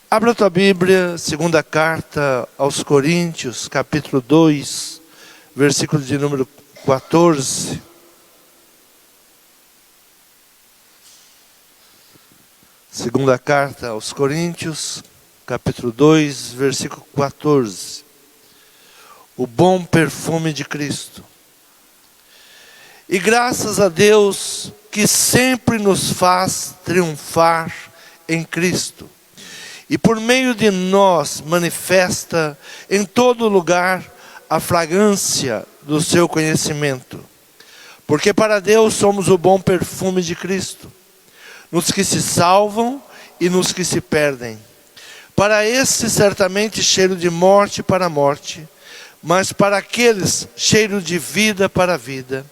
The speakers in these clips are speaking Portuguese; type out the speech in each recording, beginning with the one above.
Abra a tua Bíblia, segunda carta aos Coríntios, capítulo 2, versículo de número 14. Segunda carta aos Coríntios, capítulo 2, versículo 14. O bom perfume de Cristo. E graças a Deus que sempre nos faz triunfar em Cristo. E por meio de nós manifesta em todo lugar a fragrância do seu conhecimento. Porque para Deus somos o bom perfume de Cristo, nos que se salvam e nos que se perdem. Para esses certamente cheiro de morte para a morte, mas para aqueles cheiro de vida para a vida.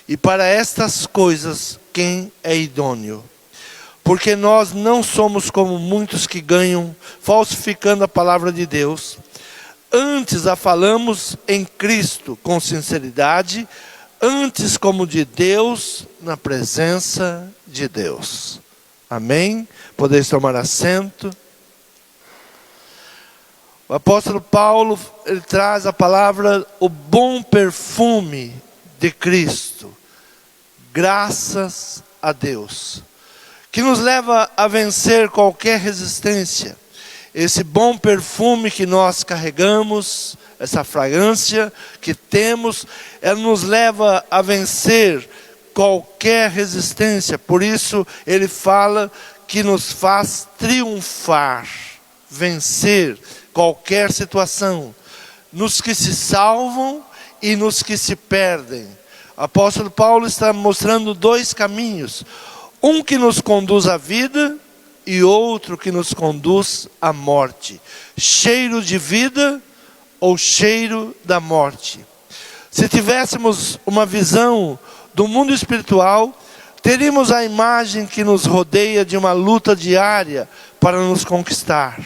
E para estas coisas quem é idôneo? Porque nós não somos como muitos que ganham, falsificando a palavra de Deus. Antes a falamos em Cristo com sinceridade, antes como de Deus, na presença de Deus. Amém? Podeis tomar assento. O apóstolo Paulo, ele traz a palavra, o bom perfume de Cristo. Graças a Deus. Que nos leva a vencer qualquer resistência. Esse bom perfume que nós carregamos, essa fragrância que temos, ela nos leva a vencer qualquer resistência. Por isso ele fala que nos faz triunfar, vencer qualquer situação, nos que se salvam e nos que se perdem. O apóstolo Paulo está mostrando dois caminhos. Um que nos conduz à vida e outro que nos conduz à morte. Cheiro de vida ou cheiro da morte. Se tivéssemos uma visão do mundo espiritual, teríamos a imagem que nos rodeia de uma luta diária para nos conquistar.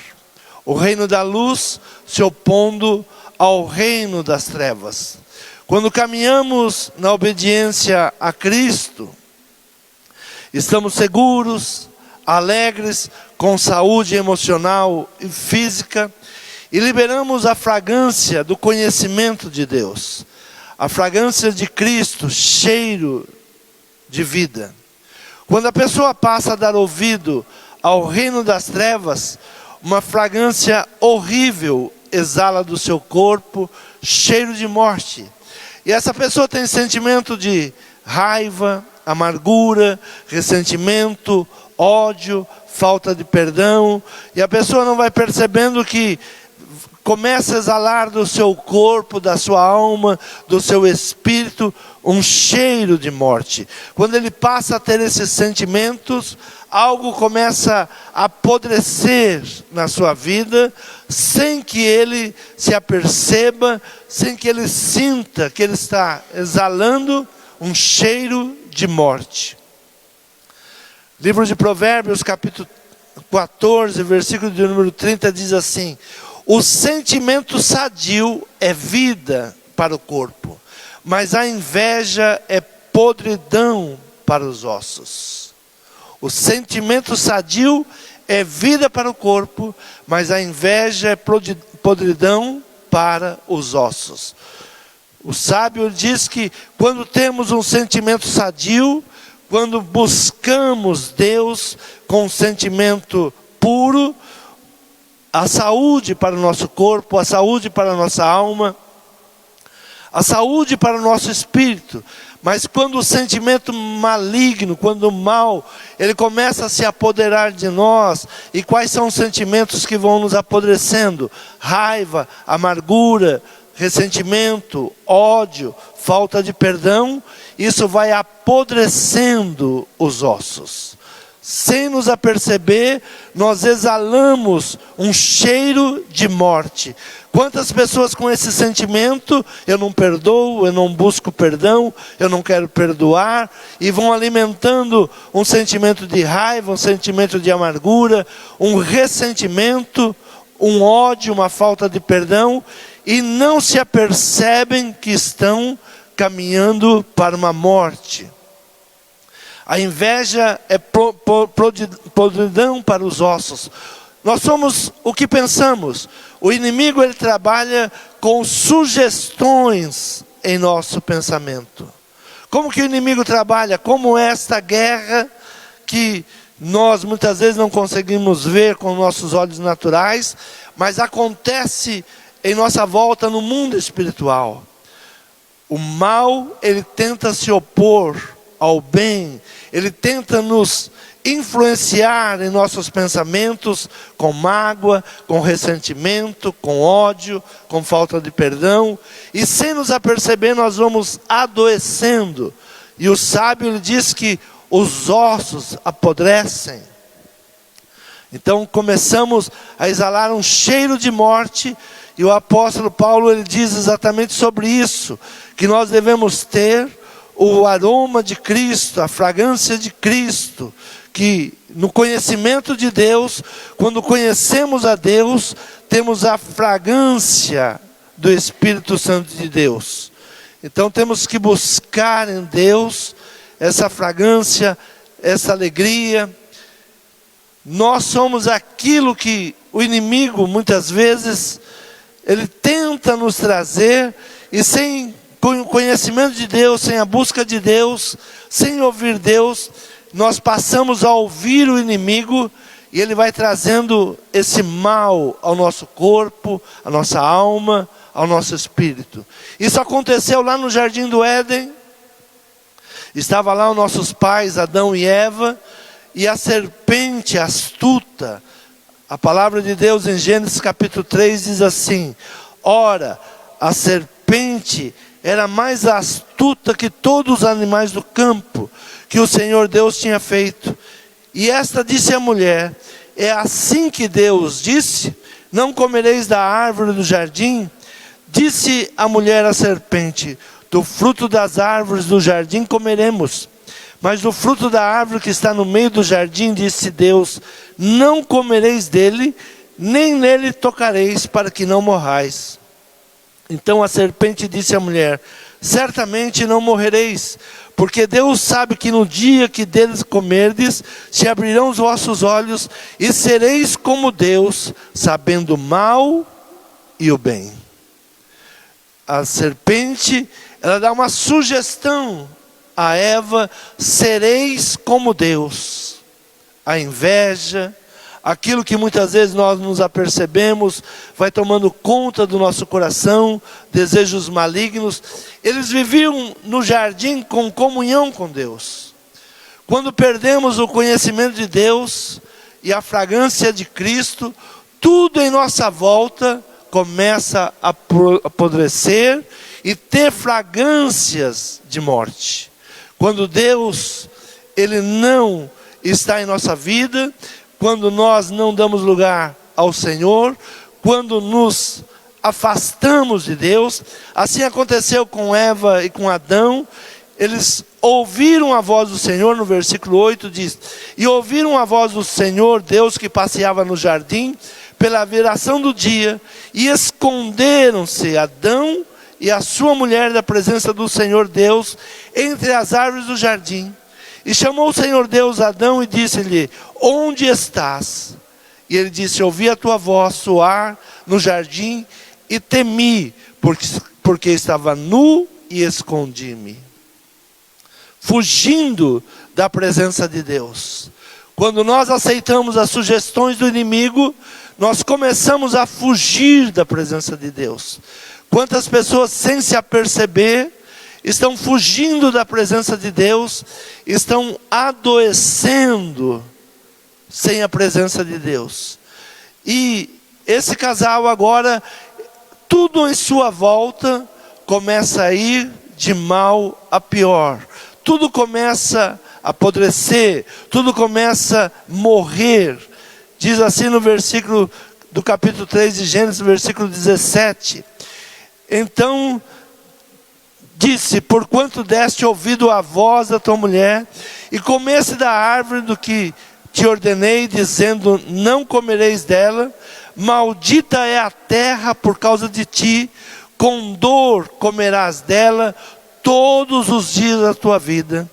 O reino da luz se opondo ao reino das trevas. Quando caminhamos na obediência a Cristo, estamos seguros, alegres, com saúde emocional e física, e liberamos a fragrância do conhecimento de Deus, a fragrância de Cristo, cheiro de vida. Quando a pessoa passa a dar ouvido ao reino das trevas, uma fragrância horrível exala do seu corpo, cheiro de morte. E essa pessoa tem sentimento de raiva, amargura, ressentimento, ódio, falta de perdão. E a pessoa não vai percebendo que começa a exalar do seu corpo, da sua alma, do seu espírito, um cheiro de morte. Quando ele passa a ter esses sentimentos, algo começa a apodrecer na sua vida, sem que ele se aperceba, sem que ele sinta que ele está exalando um cheiro de morte. Livro de Provérbios, capítulo 14, versículo de número 30, diz assim: o sentimento sadio é vida para o corpo, mas a inveja é podridão para os ossos. O sentimento sadio é vida para o corpo, mas a inveja é podridão para os ossos. O sábio diz que quando temos um sentimento sadio, quando buscamos Deus com um sentimento puro, a saúde para o nosso corpo, a saúde para a nossa alma, a saúde para o nosso espírito. Mas quando o sentimento maligno, quando o mal, ele começa a se apoderar de nós, e quais são os sentimentos que vão nos apodrecendo? Raiva, amargura, ressentimento, ódio, falta de perdão, isso vai apodrecendo os ossos. Sem nos aperceber, nós exalamos um cheiro de morte. Quantas pessoas com esse sentimento, eu não perdoo, eu não busco perdão, eu não quero perdoar, e vão alimentando um sentimento de raiva, um sentimento de amargura, um ressentimento, um ódio, uma falta de perdão, e não se apercebem que estão caminhando para uma morte. A inveja é podridão para os ossos. Nós somos o que pensamos. O inimigo, ele trabalha com sugestões em nosso pensamento. Como que o inimigo trabalha? Como esta guerra que nós muitas vezes não conseguimos ver com nossos olhos naturais, mas acontece em nossa volta no mundo espiritual. O mal, ele tenta se opor ao bem, ele tenta nos influenciar em nossos pensamentos com mágoa, com ressentimento, com ódio, com falta de perdão, e sem nos aperceber nós vamos adoecendo. E o sábio, ele diz que os ossos apodrecem. Então começamos a exalar um cheiro de morte, e o apóstolo Paulo, ele diz exatamente sobre isso, que nós devemos ter o aroma de Cristo, a fragrância de Cristo, que no conhecimento de Deus, quando conhecemos a Deus, temos a fragrância do Espírito Santo de Deus. Então temos que buscar em Deus essa fragrância, essa alegria. Nós somos aquilo que o inimigo muitas vezes ele tenta nos trazer, e sem o conhecimento de Deus, sem a busca de Deus, sem ouvir Deus, nós passamos a ouvir o inimigo, e ele vai trazendo esse mal ao nosso corpo, à nossa alma, ao nosso espírito. Isso aconteceu lá no Jardim do Éden. Estava lá os nossos pais, Adão e Eva, e a serpente astuta. A palavra de Deus em Gênesis capítulo 3 diz assim: ora, a serpente era mais astuta que todos os animais do campo que o Senhor Deus tinha feito. E esta disse à mulher: é assim que Deus disse, não comereis da árvore do jardim? Disse a mulher à serpente: do fruto das árvores do jardim comeremos, mas do fruto da árvore que está no meio do jardim, disse Deus, não comereis dele, nem nele tocareis, para que não morrais. Então a serpente disse à mulher: certamente não morrereis, porque Deus sabe que no dia que deles comerdes, se abrirão os vossos olhos, e sereis como Deus, sabendo o mal e o bem. A serpente, ela dá uma sugestão a Eva: sereis como Deus. A inveja, aquilo que muitas vezes nós nos apercebemos, vai tomando conta do nosso coração, desejos malignos. Eles viviam no jardim com comunhão com Deus. Quando perdemos o conhecimento de Deus e a fragrância de Cristo, tudo em nossa volta começa a apodrecer e ter fragrâncias de morte. Quando Deus, ele não está em nossa vida, quando nós não damos lugar ao Senhor, quando nos afastamos de Deus, assim aconteceu com Eva e com Adão. Eles ouviram a voz do Senhor, no versículo 8 diz: e ouviram a voz do Senhor Deus que passeava no jardim pela viração do dia, e esconderam-se Adão e a sua mulher da presença do Senhor Deus entre as árvores do jardim. E chamou o Senhor Deus Adão e disse-lhe: onde estás? E ele disse: ouvi a tua voz soar no jardim e temi, porque estava nu e escondi-me. Fugindo da presença de Deus. Quando nós aceitamos as sugestões do inimigo, nós começamos a fugir da presença de Deus. Quantas pessoas, sem se aperceber, estão fugindo da presença de Deus, estão adoecendo sem a presença de Deus. E esse casal agora, tudo em sua volta começa a ir de mal a pior. Tudo começa a apodrecer, tudo começa a morrer. Diz assim no versículo do capítulo 3 de Gênesis, versículo 17. Então disse: porquanto deste ouvido à voz da tua mulher, e comeste da árvore do que te ordenei, dizendo: não comereis dela, maldita é a terra por causa de ti, com dor comerás dela todos os dias da tua vida,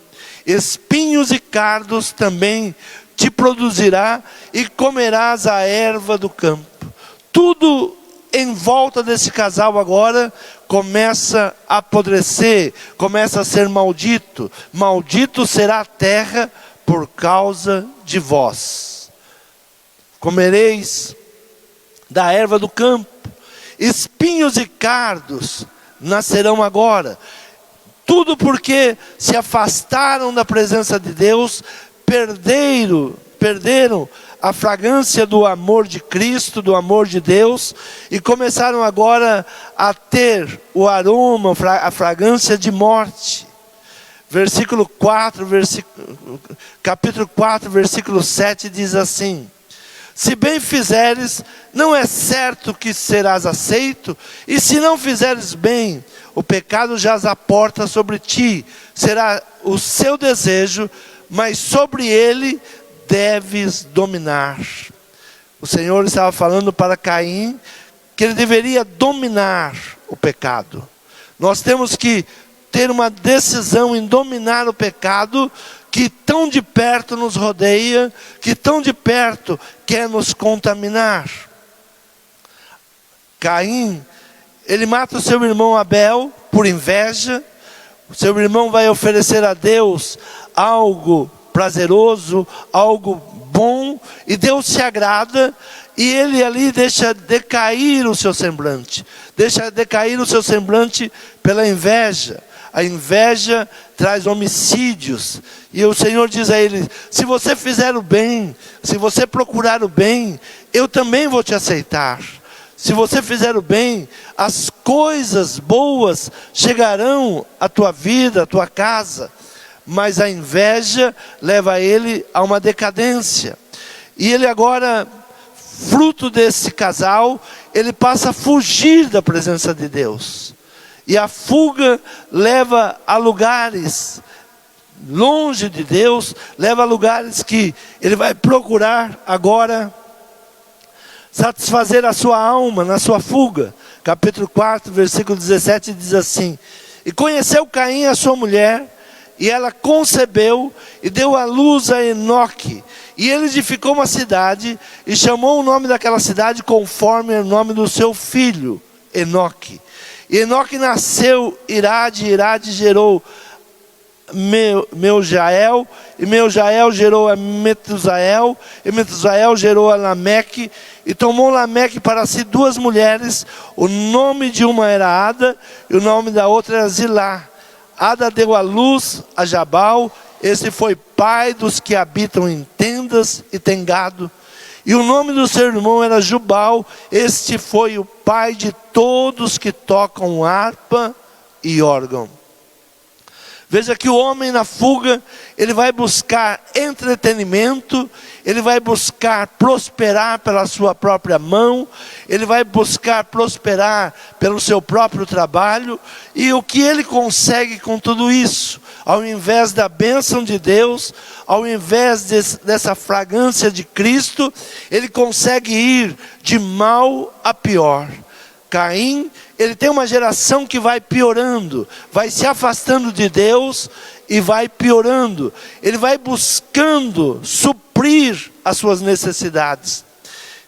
espinhos e cardos também te produzirá e comerás a erva do campo. Tudo em volta desse casal agora começa a apodrecer, começa a ser maldito. Maldito será a terra por causa de vós. Comereis da erva do campo, espinhos e cardos nascerão agora. Tudo porque se afastaram da presença de Deus, perderam a fragrância do amor de Cristo, do amor de Deus, e começaram agora a ter o aroma, a fragrância de morte. Capítulo 4, versículo 7 diz assim: se bem fizeres, não é certo que serás aceito, e se não fizeres bem, o pecado jaz à porta sobre ti, será o seu desejo, mas sobre ele deves dominar. O Senhor estava falando para Caim que ele deveria dominar o pecado. Nós temos que ter uma decisão em dominar o pecado que tão de perto nos rodeia, que tão de perto quer nos contaminar. Caim, ele mata o seu irmão Abel por inveja. O seu irmão vai oferecer a Deus algo prazeroso, algo bom, e Deus se agrada, e ele ali deixa decair o seu semblante. Deixa decair o seu semblante pela inveja. A inveja traz homicídios. E o Senhor diz a ele: se você fizer o bem, se você procurar o bem, eu também vou te aceitar. Se você fizer o bem, as coisas boas chegarão à tua vida, à tua casa. Mas a inveja leva ele a uma decadência. E ele agora, fruto desse casal, ele passa a fugir da presença de Deus. E a fuga leva a lugares longe de Deus, leva a lugares que ele vai procurar agora satisfazer a sua alma na sua fuga. Capítulo 4, versículo 17 diz assim: e conheceu Caim a sua mulher, e ela concebeu e deu à luz a Enoque. E ele edificou uma cidade e chamou o nome daquela cidade conforme o nome do seu filho, Enoque. E Enoque nasceu Irade, Irade gerou Meujael, e Meujael gerou a Metusael, e Metusael gerou a Lameque, e tomou Lameque para si duas mulheres. O nome de uma era Ada, e o nome da outra era Zilá. Ada deu à luz a Jabal, esse foi pai dos que habitam em tendas e tem gado. E o nome do seu irmão era Jubal, este foi o pai de todos que tocam harpa e órgão. Veja que o homem na fuga, ele vai buscar entretenimento, ele vai buscar prosperar pela sua própria mão, ele vai buscar prosperar pelo seu próprio trabalho, e o que ele consegue com tudo isso? Ao invés da bênção de Deus, ao invés dessa fragrância de Cristo, ele consegue ir de mal a pior. Caim, ele tem uma geração que vai piorando, vai se afastando de Deus e vai piorando. Ele vai buscando suprir as suas necessidades.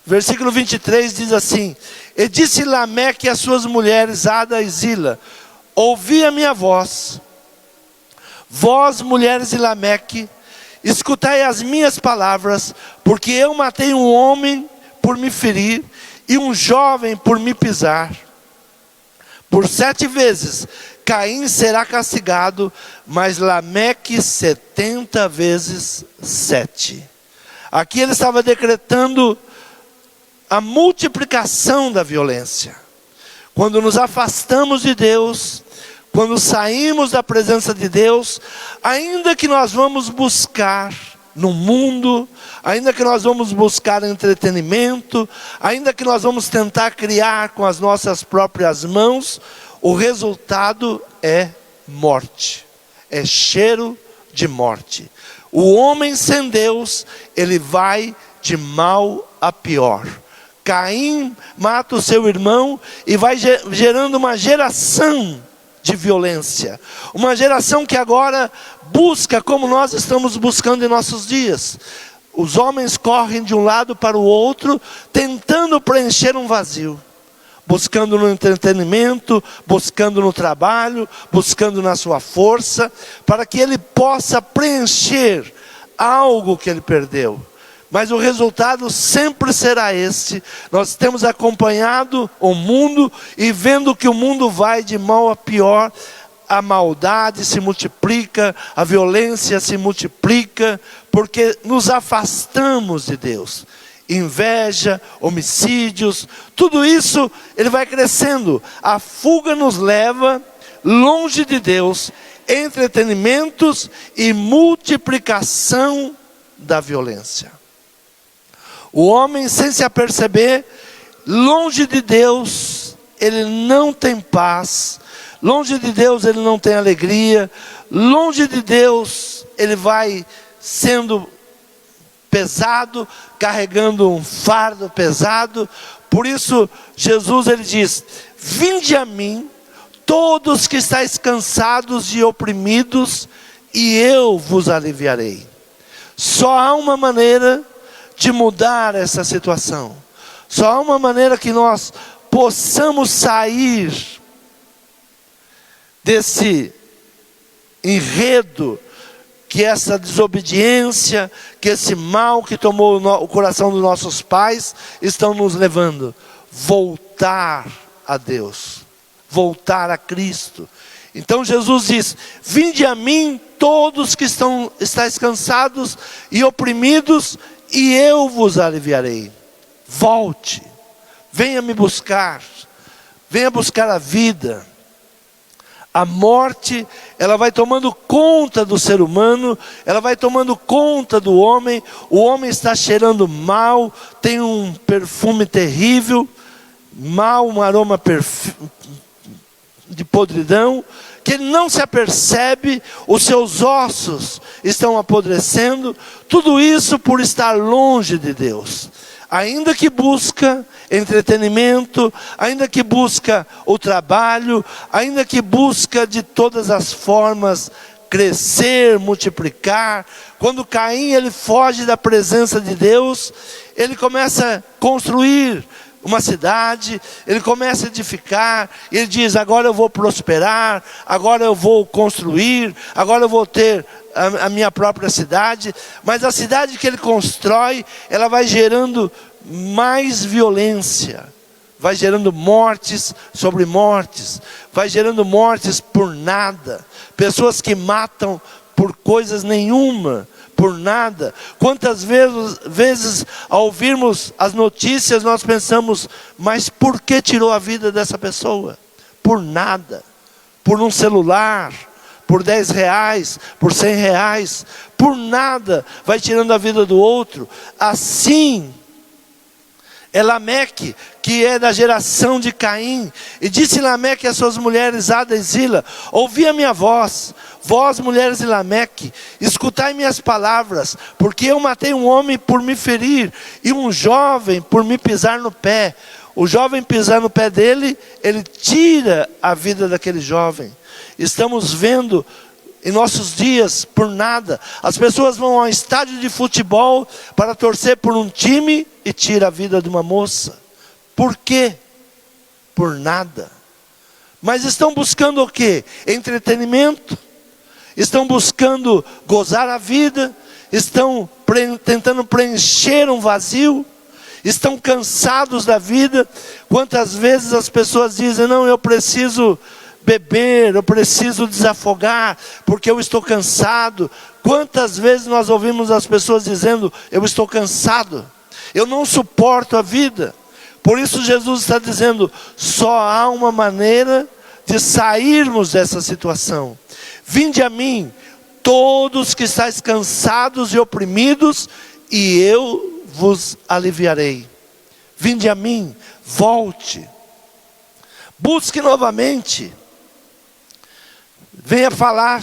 Versículo 23 diz assim: e disse Lameque às suas mulheres, Ada e Zila: ouvi a minha voz, vós mulheres de Lameque, escutai as minhas palavras, porque eu matei um homem por me ferir, e um jovem por me pisar. Por 7 vezes Caim será castigado, mas Lameque 70 vezes 7. Aqui ele estava decretando a multiplicação da violência. Quando nos afastamos de Deus, quando saímos da presença de Deus, ainda que nós vamos buscar no mundo, ainda que nós vamos buscar entretenimento, ainda que nós vamos tentar criar com as nossas próprias mãos, o resultado é morte, é cheiro de morte. O homem sem Deus, ele vai de mal a pior. Caim mata o seu irmão e vai gerando uma geração de violência, uma geração que agora busca como nós estamos buscando em nossos dias, Os homens correm de um lado para o outro, tentando preencher um vazio. Buscando no entretenimento, buscando no trabalho, buscando na sua força, para que ele possa preencher algo que ele perdeu. Mas o resultado sempre será este. Nós temos acompanhado o mundo e vendo que o mundo vai de mal a pior. A maldade se multiplica, a violência se multiplica, porque nos afastamos de Deus. Inveja, homicídios, tudo isso ele vai crescendo. A fuga nos leva longe de Deus, entretenimentos e multiplicação da violência. O homem, sem se aperceber, longe de Deus, ele não tem paz. Longe de Deus ele não tem alegria. Longe de Deus ele vai sendo pesado, carregando um fardo pesado. Por isso Jesus ele diz: vinde a mim, todos que estáis cansados e oprimidos, e eu vos aliviarei. Só há uma maneira de mudar essa situação. Só há uma maneira que nós possamos sair desse enredo, que essa desobediência, que esse mal que tomou o coração dos nossos pais, estão nos levando. Voltar a Deus, voltar a Cristo. Então Jesus diz: vinde a mim todos que estáis cansados e oprimidos, e eu vos aliviarei. Volte, venha me buscar, venha buscar a vida. A morte, ela vai tomando conta do ser humano, ela vai tomando conta do homem. O homem está cheirando mal, tem um perfume terrível, mal, um aroma de podridão, que ele não se apercebe, os seus ossos estão apodrecendo, tudo isso por estar longe de Deus. Ainda que busca entretenimento, ainda que busca o trabalho, ainda que busca de todas as formas crescer, multiplicar. Quando Caim ele foge da presença de Deus, ele começa a construir uma cidade, ele começa a edificar, ele diz: agora eu vou prosperar, agora eu vou construir, agora eu vou ter a minha própria cidade. Mas a cidade que ele constrói, ela vai gerando mais violência, vai gerando mortes sobre mortes, vai gerando mortes por nada, pessoas que matam por coisas nenhuma, por nada. Quantas vezes ao ouvirmos as notícias nós pensamos: mas por que tirou a vida dessa pessoa? Por nada, por um celular, por 10 reais, por 100 reais, por nada, vai tirando a vida do outro. Assim é Lameque, que é da geração de Caim. E disse Lameque às suas mulheres, Ada e Zila: ouvi a minha voz, vós mulheres de Lameque, escutai minhas palavras, porque eu matei um homem por me ferir, e um jovem por me pisar no pé. O jovem pisar no pé dele, ele tira a vida daquele jovem. Estamos vendo em nossos dias, por nada, as pessoas vão ao estádio de futebol para torcer por um time e tira a vida de uma moça. Por quê? Por nada. Mas estão buscando o quê? Entretenimento. Estão buscando gozar a vida. Estão tentando preencher um vazio. Estão cansados da vida. Quantas vezes as pessoas dizem: não, eu preciso beber, eu preciso desafogar, porque eu estou cansado. Quantas vezes nós ouvimos as pessoas dizendo: eu estou cansado, eu não suporto a vida. Por isso Jesus está dizendo: só há uma maneira de sairmos dessa situação. Vinde a mim, todos que estáis cansados e oprimidos, e eu vos aliviarei. Vinde a mim, volte, busque novamente. Venha falar,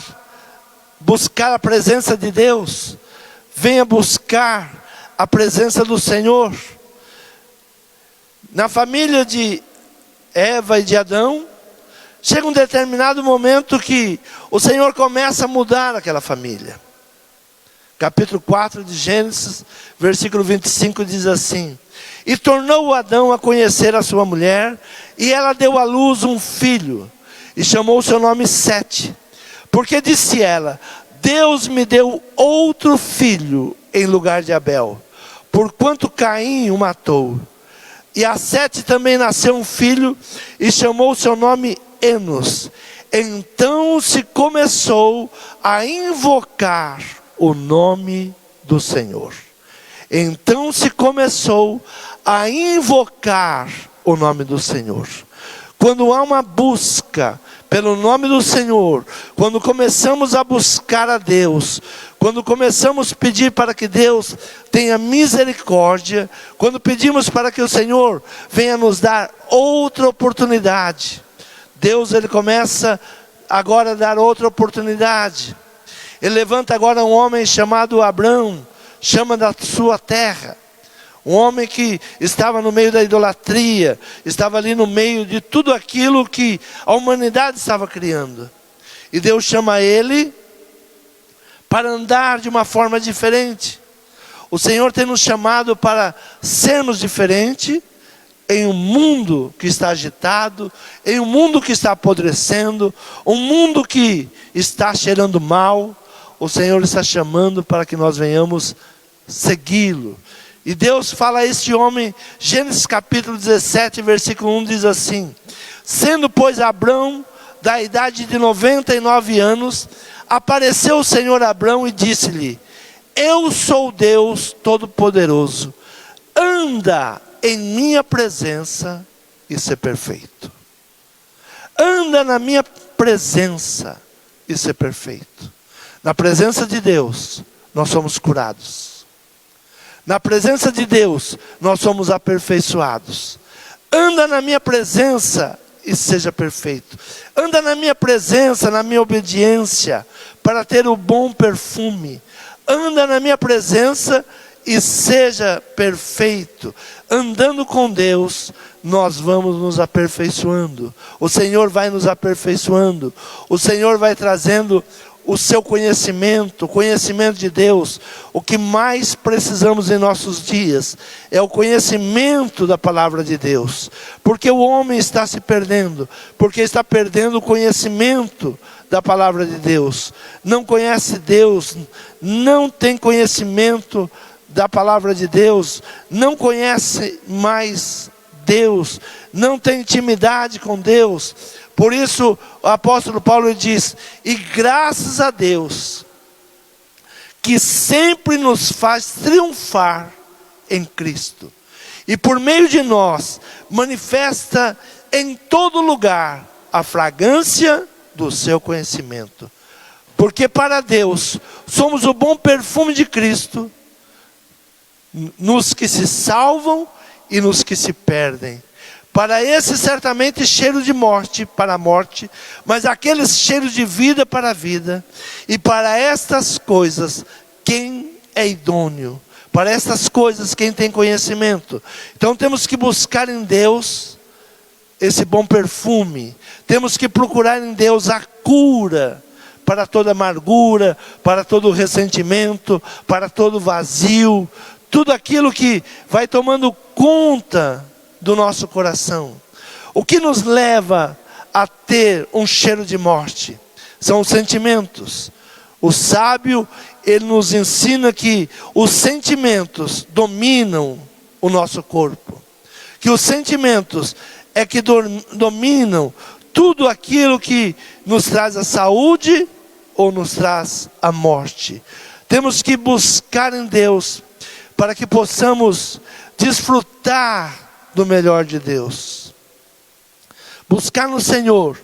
buscar a presença de Deus. Venha buscar a presença do Senhor. Na família de Eva e de Adão, chega um determinado momento que o Senhor começa a mudar aquela família. Capítulo 4 de Gênesis, versículo 25 diz assim: e tornou Adão a conhecer a sua mulher, e ela deu à luz um filho, e chamou o seu nome Sete, porque disse ela: Deus me deu outro filho em lugar de Abel, porquanto Caim o matou. E a Sete também nasceu um filho, e chamou o seu nome Enos. Então se começou a invocar o nome do Senhor. Então se começou a invocar o nome do Senhor. Quando há uma busca pelo nome do Senhor, quando começamos a buscar a Deus, quando começamos a pedir para que Deus tenha misericórdia, quando pedimos para que o Senhor venha nos dar outra oportunidade, Deus ele começa agora a dar outra oportunidade. Ele levanta agora um homem chamado Abrão, chama da sua terra, um homem que estava no meio da idolatria, estava ali no meio de tudo aquilo que a humanidade estava criando. E Deus chama ele para andar de uma forma diferente. O Senhor tem nos chamado para sermos diferentes em um mundo que está agitado, em um mundo que está apodrecendo, um mundo que está cheirando mal. O Senhor está chamando para que nós venhamos segui-lo. E Deus fala a este homem, Gênesis capítulo 17, versículo 1 diz assim: sendo pois Abrão da idade de 99 anos, apareceu o Senhor a Abrão e disse-lhe: eu sou Deus Todo-Poderoso, anda em minha presença e ser perfeito. Anda na minha presença e ser perfeito. Na presença de Deus, nós somos curados. Na presença de Deus, nós somos aperfeiçoados. Anda na minha presença e seja perfeito. Anda na minha presença, na minha obediência, para ter o bom perfume. Anda na minha presença e seja perfeito. Andando com Deus, nós vamos nos aperfeiçoando. O Senhor vai nos aperfeiçoando. O Senhor vai trazendo o seu conhecimento, o conhecimento de Deus. O que mais precisamos em nossos dias é o conhecimento da palavra de Deus. Porque o homem está se perdendo, porque está perdendo o conhecimento da palavra de Deus. Não conhece Deus, não tem conhecimento da palavra de Deus, não conhece mais Deus, não tem intimidade com Deus. Por isso o apóstolo Paulo diz: e graças a Deus, que sempre nos faz triunfar em Cristo, e por meio de nós, manifesta em todo lugar a fragrância do seu conhecimento. Porque para Deus, somos o bom perfume de Cristo, nos que se salvam e nos que se perdem. Para esse certamente cheiro de morte para a morte, mas aqueles cheiros de vida para a vida. E para estas coisas, quem é idôneo? Para estas coisas, quem tem conhecimento? Então temos que buscar em Deus esse bom perfume. Temos que procurar em Deus a cura para toda amargura, para todo ressentimento, para todo vazio, tudo aquilo que vai tomando conta do nosso coração. O que nos leva a ter um cheiro de morte? São os sentimentos. O sábio, ele nos ensina que os sentimentos dominam o nosso corpo. Que os sentimentos é que dominam tudo aquilo que nos traz a saúde ou nos traz a morte. Temos que buscar em Deus para que possamos desfrutar do melhor de Deus. Buscar no Senhor.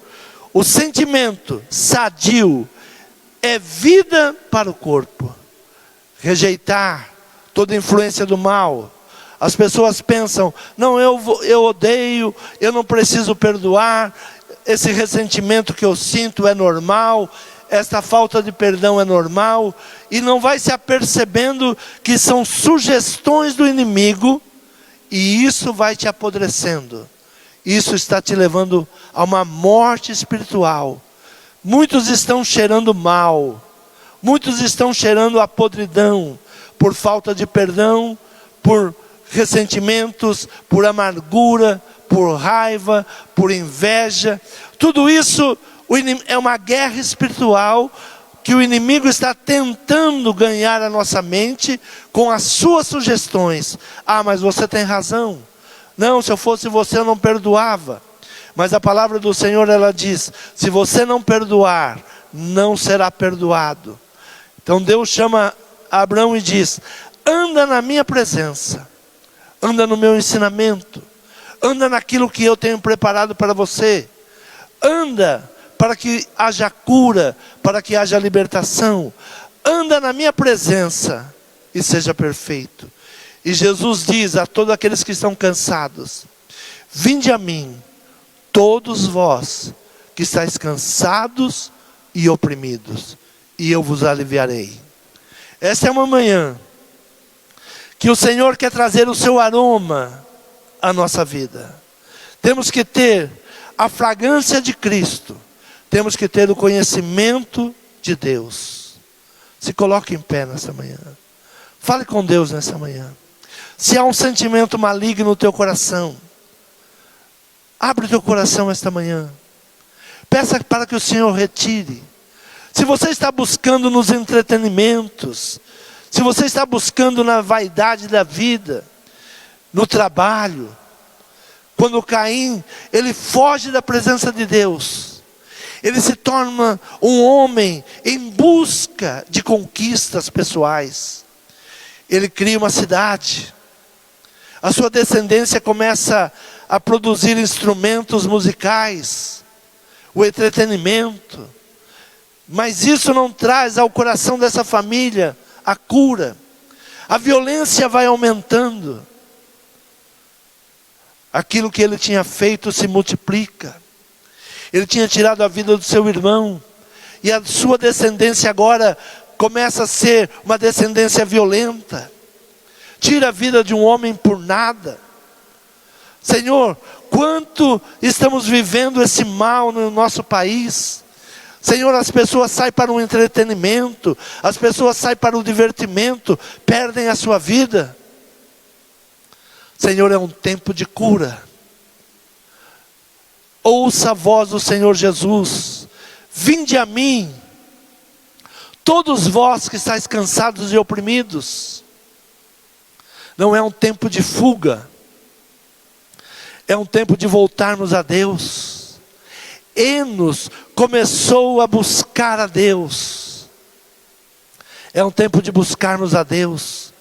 O sentimento sadio é vida para o corpo. Rejeitar toda influência do mal. As pessoas pensam: não, eu odeio, eu não preciso perdoar, esse ressentimento que eu sinto é normal, esta falta de perdão é normal, e não vai se apercebendo que são sugestões do inimigo, e isso vai te apodrecendo. Isso está te levando a uma morte espiritual. Muitos estão cheirando mal, Muitos estão cheirando a podridão, por falta de perdão, por ressentimentos, por amargura, por raiva, por inveja. Tudo isso é uma guerra espiritual que o inimigo está tentando ganhar a nossa mente com as suas sugestões. Ah, mas você tem razão. Não, se eu fosse você eu não perdoava. Mas a palavra do Senhor, ela diz: se você não perdoar, não será perdoado. Então Deus chama Abraão e diz: anda na minha presença, anda no meu ensinamento, anda naquilo que eu tenho preparado para você, anda para que haja cura, para que haja libertação, anda na minha presença e seja perfeito. E Jesus diz a todos aqueles que estão cansados: vinde a mim, todos vós que estáis cansados e oprimidos, e eu vos aliviarei. Esta é uma manhã que o Senhor quer trazer o seu aroma à nossa vida. Temos que ter a fragrância de Cristo, temos que ter o conhecimento de Deus. Se coloque em pé nessa manhã, fale com Deus nessa manhã. Se há um sentimento maligno no teu coração, abre o teu coração esta manhã, peça para que o Senhor retire. Se você está buscando nos entretenimentos, se você está buscando na vaidade da vida, no trabalho, quando Caim, ele foge da presença de Deus, ele se torna um homem em busca de conquistas pessoais. Ele cria uma cidade, a sua descendência começa a produzir instrumentos musicais, o entretenimento, mas isso não traz ao coração dessa família a cura. A violência vai aumentando, aquilo que ele tinha feito se multiplica. Ele tinha tirado a vida do seu irmão, e a sua descendência agora começa a ser uma descendência violenta. Tira a vida de um homem por nada. Senhor, quanto estamos vivendo esse mal no nosso país. Senhor, as pessoas saem para o entretenimento, as pessoas saem para o divertimento, perdem a sua vida. Senhor, é um tempo de cura. Ouça a voz do Senhor Jesus: vinde a mim, todos vós que estáis cansados e oprimidos. Não é um tempo de fuga, é um tempo de voltarmos a Deus. Enos começou a buscar a Deus. É um tempo de buscarmos a Deus.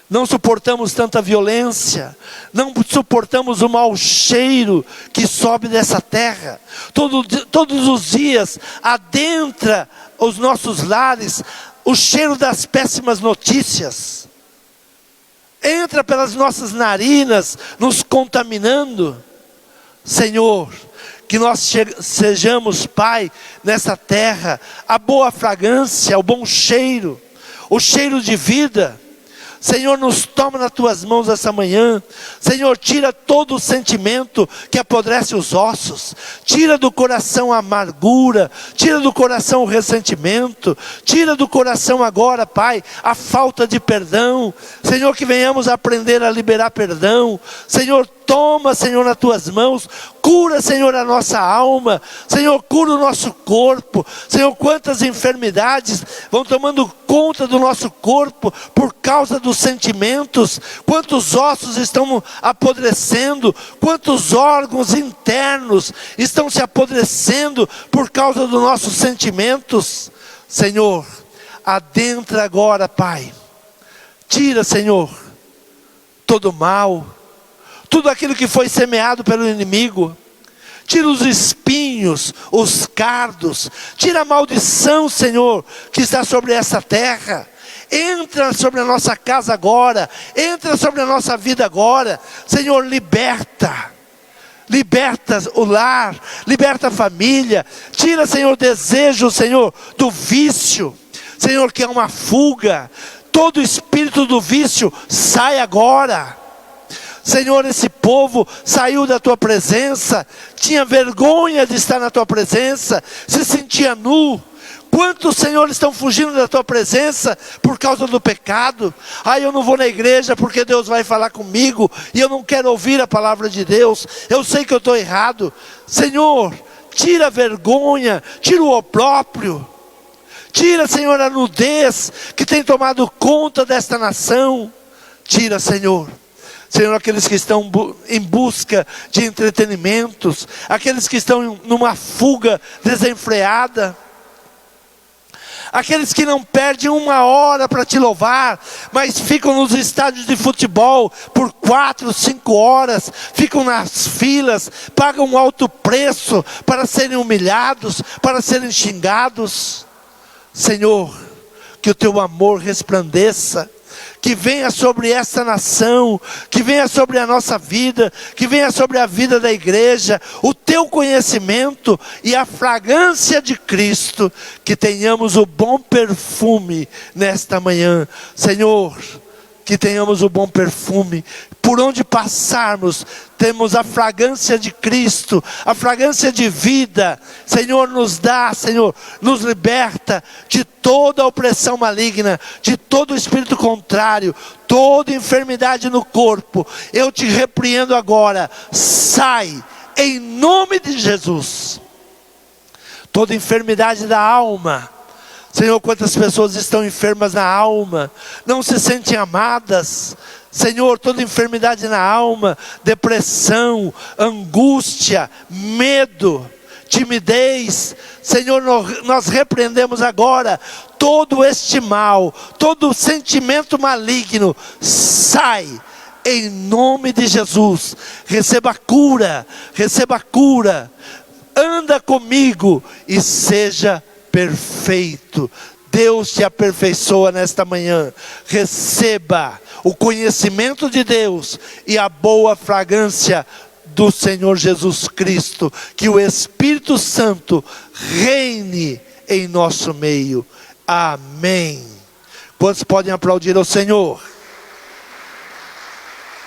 Não suportamos tanta violência, não suportamos o mau cheiro que sobe dessa terra. Todos os dias adentra os nossos lares o cheiro das péssimas notícias. Entra pelas nossas narinas, nos contaminando. Senhor, que nós sejamos, Pai, nessa terra, a boa fragrância, o bom cheiro, o cheiro de vida. Senhor, nos toma nas tuas mãos essa manhã. Senhor, tira todo o sentimento que apodrece os ossos. Tira do coração a amargura. Tira do coração o ressentimento. Tira do coração agora, Pai, a falta de perdão. Senhor, que venhamos aprender a liberar perdão. Senhor, toma, Senhor, nas tuas mãos. Cura, Senhor, a nossa alma. Senhor, cura o nosso corpo. Senhor, quantas enfermidades vão tomando conta do nosso corpo por causa dos sentimentos. Quantos ossos estão apodrecendo. Quantos órgãos internos estão se apodrecendo por causa dos nossos sentimentos. Senhor, adentra agora, Pai. Tira, Senhor, todo mal, tudo aquilo que foi semeado pelo inimigo. Tira os espinhos, os cardos. Tira a maldição, Senhor, que está sobre essa terra. Entra sobre a nossa casa agora. Entra sobre a nossa vida agora. Senhor, liberta. Liberta o lar. Liberta a família. Tira, Senhor, o desejo, Senhor, do vício. Senhor, que é uma fuga. Todo espírito do vício sai agora. Senhor, esse povo saiu da tua presença, tinha vergonha de estar na tua presença, se sentia nu. Quantos, Senhor, estão fugindo da tua presença por causa do pecado? Eu não vou na igreja porque Deus vai falar comigo e eu não quero ouvir a palavra de Deus. Eu sei que eu estou errado. Senhor, tira a vergonha, tira o opróbrio. Tira, Senhor, a nudez que tem tomado conta desta nação. Tira, Senhor. Senhor, aqueles que estão em busca de entretenimentos, aqueles que estão numa fuga desenfreada, aqueles que não perdem uma hora para te louvar, mas ficam nos estádios de futebol por 4, 5 horas, ficam nas filas, pagam um alto preço para serem humilhados, para serem xingados. Senhor, que o teu amor resplandeça, que venha sobre esta nação, que venha sobre a nossa vida, que venha sobre a vida da igreja, o teu conhecimento e a fragrância de Cristo, que tenhamos o bom perfume nesta manhã. Senhor, que tenhamos o bom perfume, por onde passarmos, temos a fragrância de Cristo, a fragrância de vida. Senhor, nos dá, Senhor, nos liberta de toda a opressão maligna, de todo o espírito contrário, toda enfermidade no corpo. Eu te repreendo agora, sai, em nome de Jesus. Toda enfermidade da alma, Senhor, quantas pessoas estão enfermas na alma, não se sentem amadas. Senhor, toda enfermidade na alma, depressão, angústia, medo, timidez. Senhor, nós repreendemos agora todo este mal, todo sentimento maligno. Sai, em nome de Jesus. Receba cura, receba cura. Anda comigo e seja perfeito. Deus te aperfeiçoa nesta manhã. Receba o conhecimento de Deus e a boa fragrância do Senhor Jesus Cristo. Que o Espírito Santo reine em nosso meio. Amém. Quantos podem aplaudir ao Senhor?